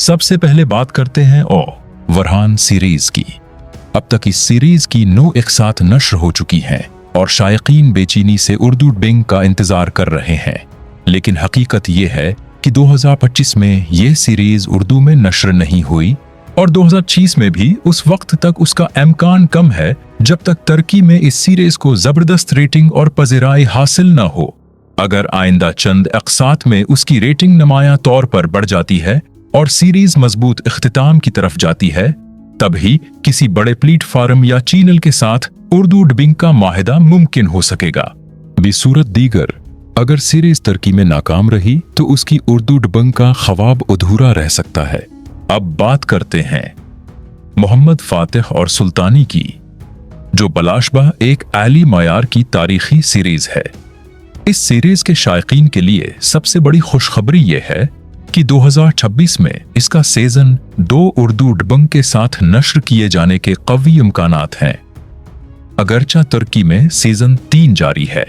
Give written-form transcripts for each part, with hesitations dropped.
सबसे पहले बात करते हैं वरहान सीरीज की। अब तक इस सीरीज की 9 एक साथ नश्र हो चुकी हैं और शायकीन बेचैनी से उर्दू डबिंग का इंतजार कर रहे हैं। लेकिन हकीकत ये है कि 2025 में ये सीरीज उर्दू में नश्र नहीं हुई और 2026 में भी उस वक्त तक उसका इम्कान कम है जब तक तुर्की में इस सीरीज को जबरदस्त रेटिंग और पज़िराई हासिल न हो। अगर आइंदा चंद अक़सात में उसकी रेटिंग नुमायां तौर पर बढ़ जाती है और सीरीज मजबूत इख्तिताम की तरफ जाती है, तभी किसी बड़े प्लेटफार्म या चैनल के साथ उर्दू डबिंग का माहिदा मुमकिन हो सकेगा। बिसूरत दीगर, अगर सीरीज तुर्की में नाकाम रही तो उसकी उर्दू डबिंग का ख्वाब अधूरा रह सकता है। अब बात करते हैं मोहम्मद फातिह और सुल्तानी की, जो बलाशबा एक आली मयार की तारीखी सीरीज है। इस सीरीज के शायकीन के लिए सबसे बड़ी खुशखबरी यह है कि 2026 में इसका सीजन 2 उर्दू डबिंग के साथ नश्र किए जाने के कवी इम्कानात हैं। अगरचा तुर्की में सीजन 3 जारी है,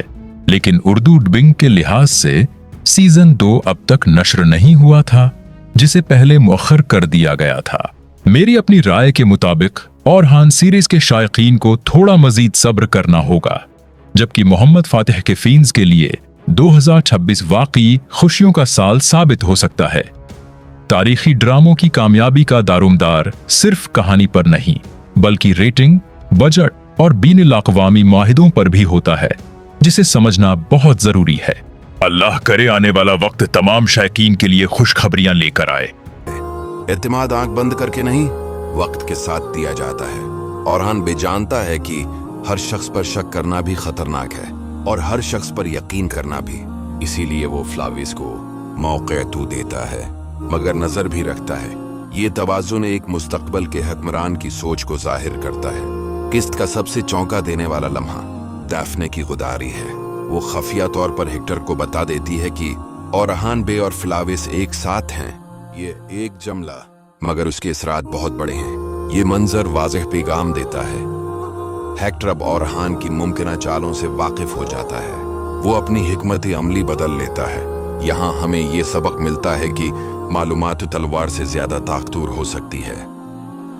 लेकिन उर्दू डबिंग के लिहाज से सीजन 2 अब तक नश्र नहीं हुआ था, जिसे पहले मुअख्खर कर दिया गया था। मेरी अपनी राय के मुताबिक वरहान सीरीज के शायकीन को थोड़ा मजीद सब्र करना होगा, जबकि मोहम्मद फातिह के फैंस के लिए 2026 वाकई खुशियों का साल साबित हो सकता है। तारीखी ड्रामों की कामयाबी का दारोमदार सिर्फ कहानी पर नहीं, बल्कि रेटिंग, बजट और बीन-उल-अक़वामी माहिदों पर भी होता है, जिसे समझना बहुत जरूरी है। अल्लाह करे आने वाला वक्त तमाम शायकीन के लिए खुशखबरियां लेकर आए। एतमाद आंख बंद करके नहीं, वक्त के साथ दिया जाता है। वरहान बेजानता है कि हर शख्स पर शक करना भी खतरनाक है और हर शख्स पर यकीन करना भी। इसीलिए वो फ्लाविस को मौके तू देता है, मगर नजर भी रखता है। ये तवाज़ुन एक मुस्तकबल के हुक्मरान की सोच को जाहिर करता है। किस्त का सबसे चौंका देने वाला लम्हा दाफने की गुदारी है। वो खफिया तौर पर हेक्टर को बता देती है कि वरहान बे और फ्लाविस एक साथ हैं। ये एक जमला, मगर उसके असरात बहुत बड़े हैं। ये मंजर वाज़ेह पैगाम देता है। हेक्टर अब वरहान की मुमकिना चालों से वाकिफ हो जाता है। वो अपनी हिकमत अमली बदल लेता है। यहाँ हमें ये सबक मिलता है कि मालूमात तलवार से ज्यादा ताकतवर हो सकती है।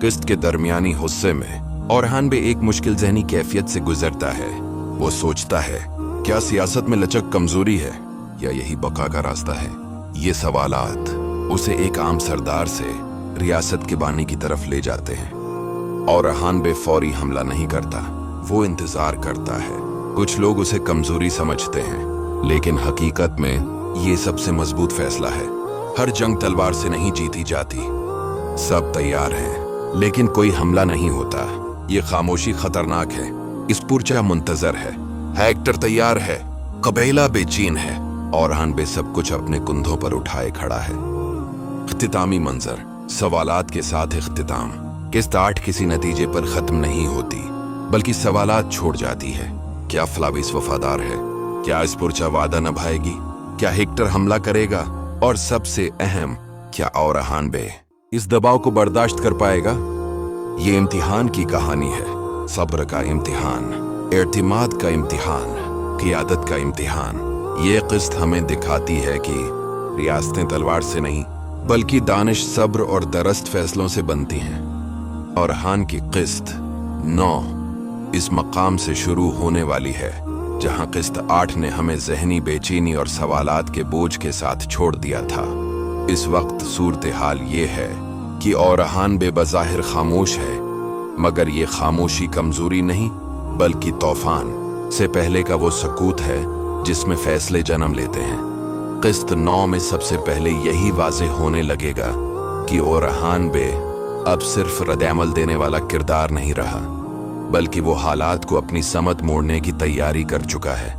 किस्त के दरमियानी हिस्से में वरहान भी एक मुश्किल ज़हनी कैफियत से गुजरता है। वो सोचता है, क्या सियासत में लचक कमजोरी है या यही बका का रास्ता है? ये सवालात उसे एक आम सरदार से रियासत के बानी की तरफ ले जाते हैं। वरहान बे फौरी हमला नहीं करता, वो इंतजार करता है। कुछ लोग उसे कमजोरी समझते हैं, लेकिन हकीकत में ये सबसे मजबूत फैसला है। हर जंग तलवार से नहीं जीती जाती। सब तैयार हैं, लेकिन कोई हमला नहीं होता। ये खामोशी खतरनाक है। इस पुरचा मुंतजर है। हेक्टर तैयार है, कबीला बेचैन है। वरहान बे सब कुछ अपने कुंधों पर उठाए खड़ा है। इख्तितामी मंजर, सवालात के साथ इख्तिताम। किस्त 8 किसी नतीजे पर खत्म नहीं होती, बल्कि सवालात छोड़ जाती है। क्या फ्लाविस वफादार है? क्या इस पुरचा वादा निभाएगी? क्या हेक्टर हमला करेगा? और सबसे अहम, क्या वरहान बे इस दबाव को बर्दाश्त कर पाएगा? ये इम्तिहान की कहानी है। सब्र का इम्तिहान, एतमाद का इम्तिहान, क़ियादत का इम्तिहान। ये किस्त हमें दिखाती है कि रियासतें तलवार से नहीं, बल्कि दानिश, सब्र और दरस्त फैसलों से बनती हैं। वरहान की किस्त 9 इस मकाम से शुरू होने वाली है, जहां किस्त 8 ने हमें ज़हनी बेचैनी और सवालात के बोझ के साथ छोड़ दिया था। इस वक्त सूरत हाल ये है कि वरहान बे बज़ाहिर खामोश है, मगर ये खामोशी कमजोरी नहीं, बल्कि तूफान से पहले का वो सकूत है जिसमें फैसले जन्म लेते हैं। किस्त 9 में सबसे पहले यही वाज़ेह होने लगेगा कि वरहान बे अब सिर्फ रद्द-ए-अमल देने वाला किरदार नहीं रहा, बल्कि वो हालात को अपनी समत मोड़ने की तैयारी कर चुका है।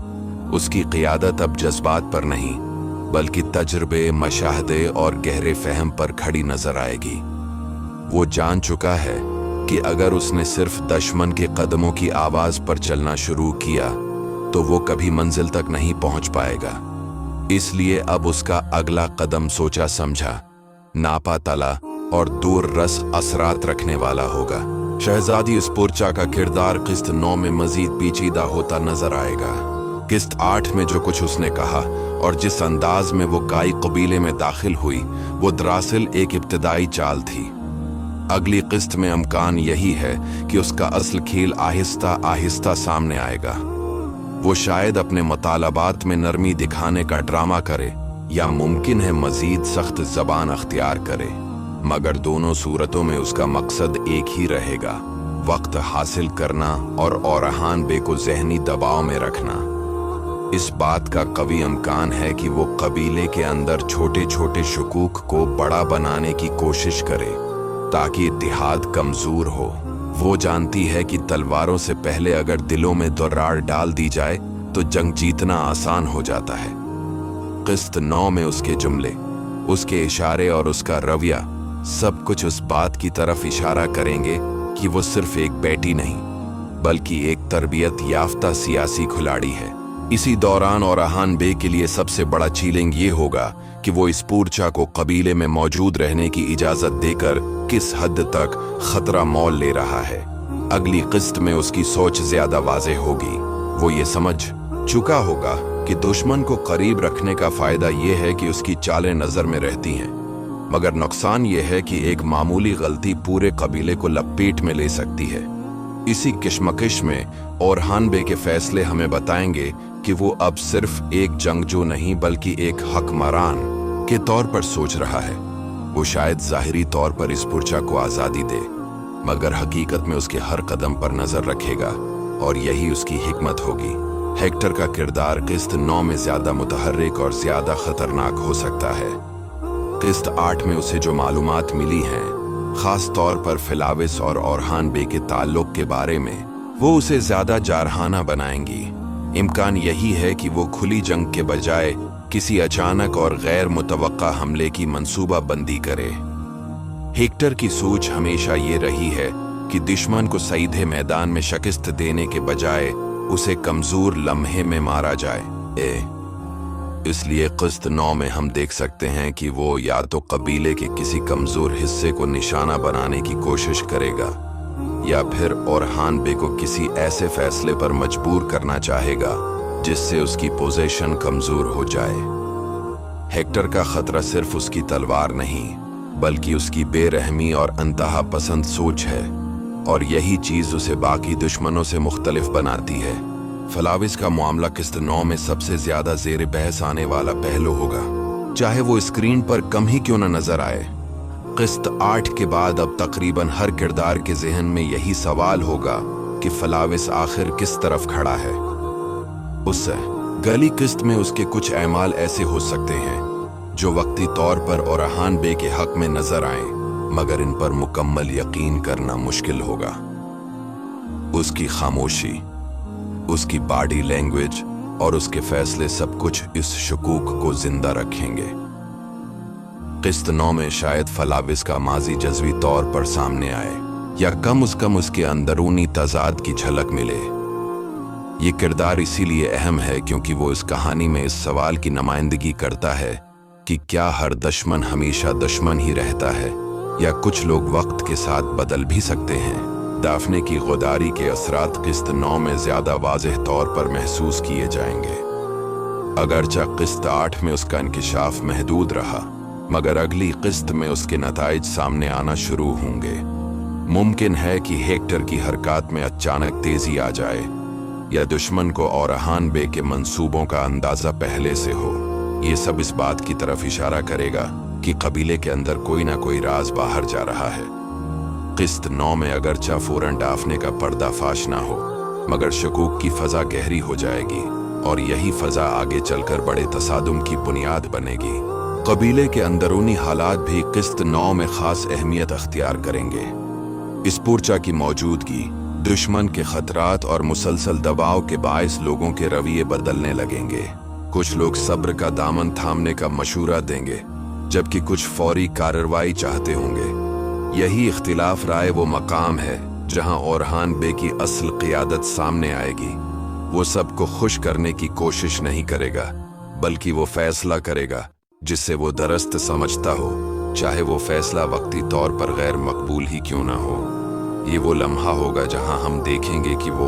उसकी क़ियादत अब जज्बात पर नहीं, बल्कि तजुर्बे, मशाहदे और गहरे फहम पर खड़ी नजर आएगी। वो जान चुका है कि अगर उसने सिर्फ दुश्मन के कदमों की आवाज पर चलना शुरू किया तो वो कभी मंजिल तक नहीं पहुंच पाएगा। इसलिए अब उसका अगला कदम सोचा समझा, नापा तला और दूर रस असरात रखने वाला होगा। शहजादी इस पुरचा का किरदार किस्त 9 में मजीद पेचीदा होता नजर आएगा। किस्त 8 में जो कुछ उसने कहा और जिस अंदाज में वो काई कबीले में दाखिल हुई, वो दरअसल एक इब्तिदाई चाल थी। अगली किस्त में इम्कान यही है कि उसका असल खेल आहिस्ता आहिस्ता सामने आएगा। वो शायद अपने मुतालबात में नरमी दिखाने का ड्रामा करे या मुमकिन है मजीद सख्त जबान अख्तियार करे, मगर दोनों सूरतों में उसका मकसद एक ही रहेगा, वक्त हासिल करना और औरहान बे को ज़हनी दबाव में रखना। इस बात का कवी इम्कान है कि वो कबीले के अंदर छोटे छोटे शकूक को बड़ा बनाने की कोशिश करे ताकि इत्तेहाद कमजोर हो। वो जानती है कि तलवारों से पहले अगर दिलों में दरार डाल दी जाए तो जंग जीतना आसान हो जाता है। किस्त 9 में उसके जुमले, उसके इशारे और उसका रवैया सब कुछ उस बात की तरफ इशारा करेंगे कि वो सिर्फ एक बेटी नहीं बल्कि एक तरबियत याफ्ता सियासी खिलाड़ी है। इसी दौरान औरहान बे के लिए सबसे बड़ा चैलेंज ये होगा कि वो इस पूर्चा को कबीले में मौजूद रहने की इजाजत देकर किस हद तक खतरा मोल ले रहा है। अगली किस्त में उसकी सोच ज्यादा वाज़ेह होगी। वो ये समझ चुका होगा कि दुश्मन को करीब रखने का फायदा ये है कि उसकी चालें नजर में रहती हैं, मगर नुकसान ये है कि एक मामूली गलती पूरे कबीले को लपेट में ले सकती है। इसी किश्मकिश में औरहान बे के फैसले हमें बताएंगे कि वो अब सिर्फ एक जंगजू नहीं बल्कि एक हकमरान के तौर पर सोच रहा है। वो शायद जाहिरी तौर पर इस पुरचा को आज़ादी दे, मगर हकीकत में उसके हर कदम पर नजर रखेगा और यही उसकी हिकमत होगी। हेक्टर का किरदार किस्त 9 में ज्यादा मुतहर्रिक और ज्यादा खतरनाक हो सकता है। किस्त 8 में उसे जो मालूमात मिली हैं, खास तौर पर फिलाविस और औरहान बे के ताल्लुक के बारे में, वो उसे ज्यादा जारहाना बनाएंगी। इम्कान यही है कि वो खुली जंग के बजाय किसी अचानक और गैर मुतवक्का हमले की मंसूबा बंदी करे। हेक्टर की सोच हमेशा ये रही है कि दुश्मन को सीधे मैदान में शिकस्त देने के बजाय उसे कमजोर लम्हे में मारा जाए। इसलिए किस्त 9 में हम देख सकते हैं कि वो या तो कबीले के किसी कमजोर हिस्से को निशाना बनाने की कोशिश करेगा या फिर औरहान बे को किसी ऐसे फैसले पर मजबूर करना चाहेगा जिससे उसकी पोजीशन कमजोर हो जाए। हेक्टर का खतरा सिर्फ उसकी तलवार नहीं बल्कि उसकी बेरहमी और अंतहा पसंद सोच है, और यही चीज उसे बाकी दुश्मनों से मुख्तलिफ बनाती है। फिलाविस का मामला किस्त 9 में सबसे ज्यादा जेर बहस आने वाला पहलू होगा, चाहे वो स्क्रीन पर कम ही क्यों न नजर आए। किस्त 8 के बाद अब तकरीबन हर किरदार के जहन में यही सवाल होगा कि फिलाविस आखिर किस तरफ खड़ा है। उससे गली किस्त में उसके कुछ ऐमाल ऐसे हो सकते हैं जो वक्ती तौर पर औरहान बे के हक में नजर आए, मगर इन पर मुकम्मल यकीन करना मुश्किल होगा। उसकी खामोशी, उसकी बॉडी लैंग्वेज और उसके फैसले सब कुछ इस शकूक को जिंदा रखेंगे। किस्त 9 में शायद फिलाविस का माजी जज्वी तौर पर सामने आए या कम से कम उसके अंदरूनी तजाद की झलक मिले। ये किरदार इसीलिए अहम है क्योंकि वो इस कहानी में इस सवाल की नुमाइंदगी करता है कि क्या हर दुश्मन हमेशा दुश्मन ही रहता है या कुछ लोग वक्त के साथ बदल भी सकते हैं। दाफने की गुदारी के असरात किस्त 9 में ज्यादा वाज़ेह तौर पर महसूस किए जाएंगे। अगरचा किस्त 8 में उसका इंकिशाफ महदूद रहा, मगर अगली किस्त में उसके नताइज सामने आना शुरू होंगे। मुमकिन है कि हेक्टर की हरकत में अचानक तेजी आ जाए या दुश्मन को औरहान बे के मंसूबों का अंदाजा पहले से हो। ये सब इस बात की तरफ इशारा करेगा कि कबीले के अंदर कोई ना कोई राज बाहर जा रहा है। किस्त 9 में अगरचा फौरन डाफने का पर्दाफाश ना हो, मगर शकूक की फजा गहरी हो जाएगी और यही फजा आगे चलकर बड़े तसादुम की बुनियाद बनेगी। कबीले के अंदरूनी हालात भी किस्त 9 में खास अहमियत अख्तियार करेंगे। इस पूर्चा की मौजूदगी, दुश्मन के खतरात और मुसलसल दबाव के बायस लोगों के रवैये बदलने लगेंगे। कुछ लोग सब्र का दामन थामने का मशूरा देंगे, जबकि कुछ फौरी कार्रवाई चाहते होंगे। यही इख्तिलाफ राय वो मकाम है जहां औरहान बे की असल क़ियादत सामने आएगी। वो सबको खुश करने की कोशिश नहीं करेगा, बल्कि वो फैसला करेगा जिससे वो दरस्त समझता हो, चाहे वो फैसला वक्ती तौर पर गैर मकबूल ही क्यों ना हो। ये वो लम्हा होगा जहां हम देखेंगे कि वो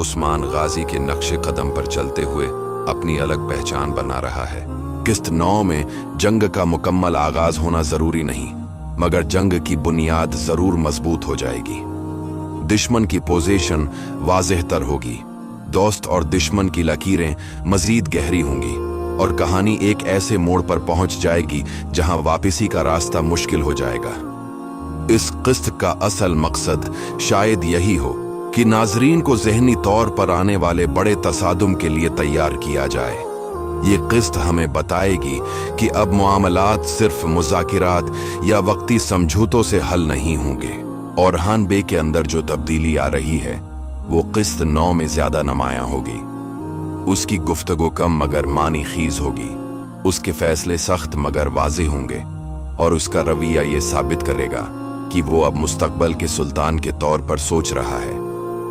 उस्मान गाजी के नक्शे कदम पर चलते हुए अपनी अलग पहचान बना रहा है। किस्त 9 में जंग का मुकम्मल आगाज होना जरूरी नहीं, मगर जंग की बुनियाद जरूर मजबूत हो जाएगी। दुश्मन की पोजीशन वाज़ेह तर होगी, दोस्त और दुश्मन की लकीरें मजीद गहरी होंगी और कहानी एक ऐसे मोड़ पर पहुंच जाएगी जहां वापसी का रास्ता मुश्किल हो जाएगा। इस किस्त का असल मकसद शायद यही हो कि नाजरीन को ज़हनी तौर पर आने वाले बड़े तसादुम के लिए तैयार किया जाए। ये किस्त हमें बताएगी कि अब मामलात सिर्फ मुज़ाकिरात या वक्ती समझौतों से हल नहीं होंगे। और हान बे के अंदर जो तब्दीली आ रही है वो किस्त 9 में ज्यादा नुमायां होगी। उसकी गुफ्तगू कम मगर मानी खीज होगी, उसके फैसले सख्त मगर वाज़ेह होंगे और उसका रवैया ये साबित करेगा कि वो अब मुस्तकबल के सुल्तान के तौर पर सोच रहा है।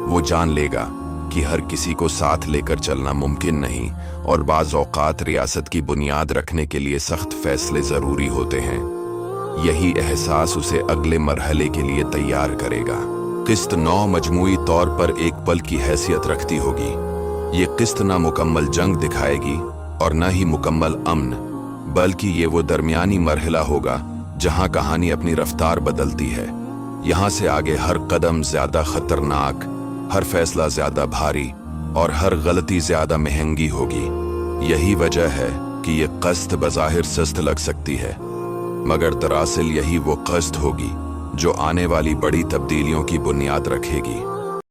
वो जान लेगा कि हर किसी को साथ लेकर चलना मुमकिन नहीं और बाज़ औक़ात रियासत की बुनियाद रखने के लिए सख्त फैसले ज़रूरी होते हैं। यही एहसास उसे अगले मरहले के लिए तैयार करेगा। किस्त 9 मजमूई तौर पर एक पल की हैसियत रखती होगी। ये किस्त ना मुकम्मल जंग दिखाएगी और न ही मुकम्मल अमन, बल्कि ये वो दरमियानी मरहला होगा जहां कहानी अपनी रफ्तार बदलती है। यहाँ से आगे हर कदम ज्यादा खतरनाक, हर फैसला ज्यादा भारी और हर गलती ज्यादा महंगी होगी। यही वजह है कि ये किस्त बज़ाहिर सस्त लग सकती है, मगर दरअसल यही वो किस्त होगी जो आने वाली बड़ी तब्दीलियों की बुनियाद रखेगी।